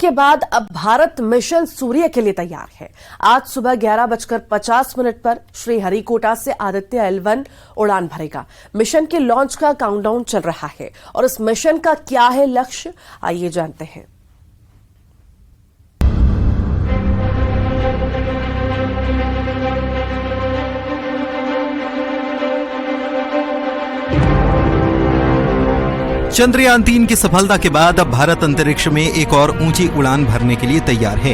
के बाद अब भारत मिशन सूर्य के लिए तैयार है। आज सुबह 11:50 पर श्रीहरिकोटा से आदित्य L1 उड़ान भरेगा। मिशन के लॉन्च का काउंटडाउन चल रहा है और इस मिशन का क्या है लक्ष्य, आइए जानते हैं। चंद्रयान 3 की सफलता के बाद अब भारत अंतरिक्ष में एक और ऊंची उड़ान भरने के लिए तैयार है।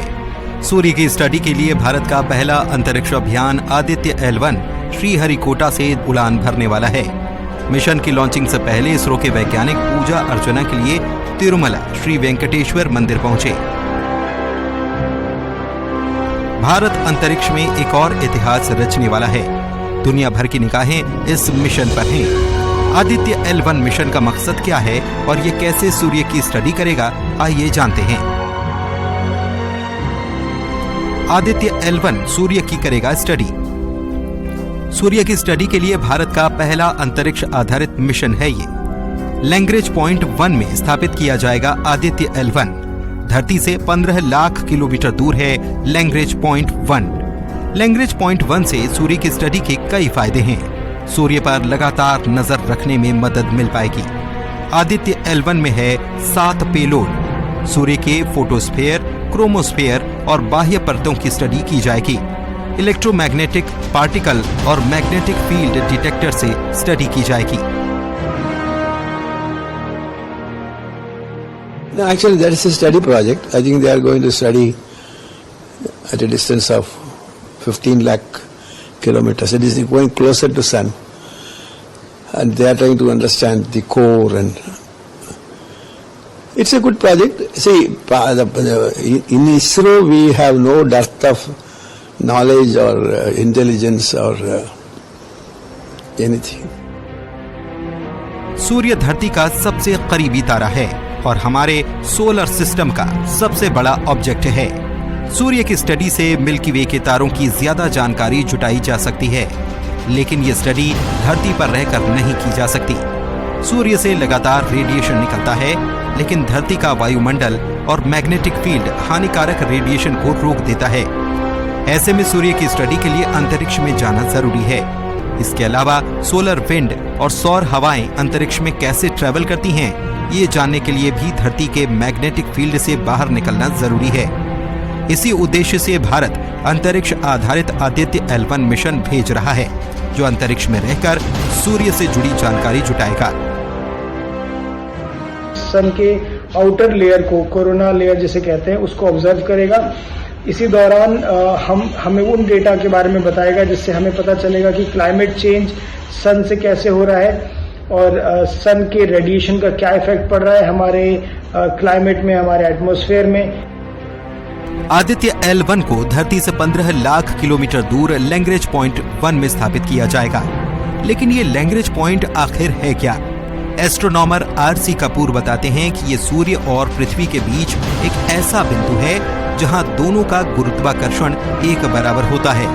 सूर्य की स्टडी के लिए भारत का पहला अंतरिक्ष अभियान आदित्य L1 श्रीहरिकोटा से उड़ान भरने वाला है। मिशन की लॉन्चिंग से पहले इसरो के वैज्ञानिक पूजा अर्चना के लिए तिरुमला श्री वेंकटेश्वर मंदिर पहुंचे। भारत अंतरिक्ष में एक और इतिहास रचने वाला है। दुनिया भर की निगाहें इस मिशन पर हैं। आदित्य L1 मिशन का मकसद क्या है और ये कैसे सूर्य की स्टडी करेगा, आइए जानते हैं। आदित्य L1 सूर्य की करेगा स्टडी। सूर्य की स्टडी के लिए भारत का पहला अंतरिक्ष आधारित मिशन है ये। लैंग्रेज पॉइंट 1 में स्थापित किया जाएगा आदित्य L1। धरती से 15 लाख किलोमीटर दूर है लैंग्रेज पॉइंट 1। लैंग्रेज पॉइंट 1 से सूर्य की स्टडी के कई फायदे हैं। सूर्य पर लगातार नजर रखने में मदद मिल पाएगी। आदित्य L1 में है 7 पेलोड। सूर्य के फोटोस्फीयर, क्रोमोस्फीयर और बाह्य परतों की स्टडी की जाएगी। इलेक्ट्रोमैग्नेटिक पार्टिकल और मैग्नेटिक फील्ड डिटेक्टर से स्टडी की जाएगी। Actually, that is a study project. I think they are going to study at a distance of 15 lakh kilometers. It is going closer to sun, and they are trying to understand the core, and it's a good project. See, in ISRO we have no dearth of knowledge or intelligence or anything. सूर्य धरती का सबसे करीबी तारा है और हमारे solar system का सबसे बड़ा ऑब्जेक्ट है। सूर्य की स्टडी से मिल्की वे के तारों की ज्यादा जानकारी जुटाई जा सकती है, लेकिन ये स्टडी धरती पर रहकर नहीं की जा सकती। सूर्य से लगातार रेडिएशन निकलता है, लेकिन धरती का वायुमंडल और मैग्नेटिक फील्ड हानिकारक रेडिएशन को रोक देता है। ऐसे में सूर्य की स्टडी के लिए अंतरिक्ष में जाना जरूरी है। इसके अलावा सोलर विंड और सौर हवाएं अंतरिक्ष में कैसे ट्रेवल करती हैं, ये जानने के लिए भी धरती के मैग्नेटिक फील्ड से बाहर निकलना जरूरी है। इसी उद्देश्य से भारत अंतरिक्ष आधारित आदित्य L1 मिशन भेज रहा है, जो अंतरिक्ष में रहकर सूर्य से जुड़ी जानकारी जुटाएगा। सन के आउटर लेयर को, कोरोना लेयर जिसे कहते हैं, उसको ऑब्जर्व करेगा। इसी दौरान हमें उन डेटा के बारे में बताएगा जिससे हमें पता चलेगा कि क्लाइमेट चेंज सन से कैसे हो रहा है और सन के रेडिएशन का क्या इफेक्ट पड़ रहा है हमारे क्लाइमेट में, हमारे एटमॉस्फेयर में। आदित्य L1 को धरती से 15 लाख किलोमीटर दूर लैंग्रेज पॉइंट 1 में स्थापित किया जाएगा। लेकिन ये लैंग्रेज पॉइंट आखिर है क्या? एस्ट्रोनॉमर RC कपूर बताते हैं कि ये सूर्य और पृथ्वी के बीच एक ऐसा बिंदु है जहां दोनों का गुरुत्वाकर्षण एक बराबर होता है।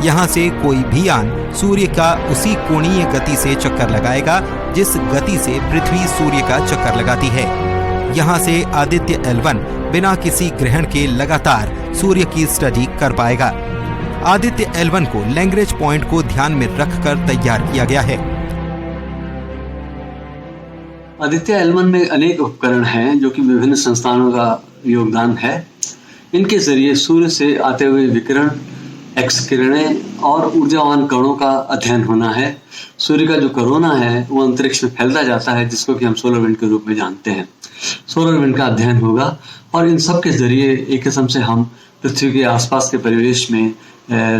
यहाँ से कोई भी यान सूर्य का उसी कोणीय गति से चक्कर लगाएगा जिस गति से पृथ्वी सूर्य का चक्कर लगाती है। यहाँ से आदित्य L1 बिना किसी ग्रहण के लगातार सूर्य की स्टडी कर पाएगा। आदित्य L1 को लैंग्रेज पॉइंट को ध्यान में रखकर तैयार किया गया है। आदित्य L1 में अनेक उपकरण हैं जो कि विभिन्न संस्थानों का योगदान है। इनके जरिए सूर्य से आते हुए विकिरण, एक्स किरणें और ऊर्जावान कणों का अध्ययन होना है। सूर्य का जो कोरोना है वो अंतरिक्ष में फैलता जाता है, जिसको कि हम सोलर विंड के रूप में जानते हैं। सोलर विंड का अध्ययन होगा और इन सब के जरिए एक किस्म से हम पृथ्वी के आसपास के परिवेश में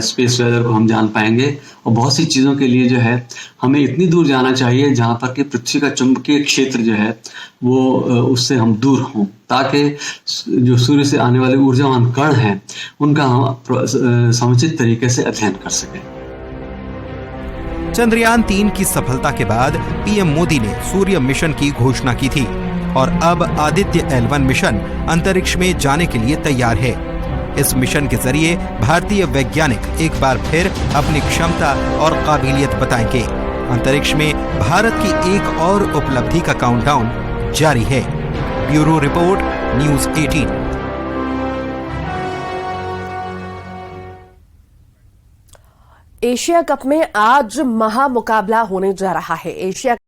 स्पेस वेदर को हम जान पाएंगे। और बहुत सी चीज़ों के लिए जो है हमें इतनी दूर जाना चाहिए जहाँ पर कि पृथ्वी का चुंबकीय क्षेत्र जो है वो उससे हम दूर हों, ताकि जो सूर्य से आने वाले ऊर्जावान कण हैं उनका हम समुचित तरीके से अध्ययन कर सकें। चंद्रयान 3 की सफलता के बाद पीएम मोदी ने सूर्य मिशन की घोषणा की थी और अब आदित्य L1 मिशन अंतरिक्ष में जाने के लिए तैयार है। इस मिशन के जरिए भारतीय वैज्ञानिक एक बार फिर अपनी क्षमता और काबिलियत बताएंगे। अंतरिक्ष में भारत की एक और उपलब्धि का काउंटडाउन जारी है। Bureau report, news 18। Asia cup में आज महामुकाबला होने जा रहा है। एशिया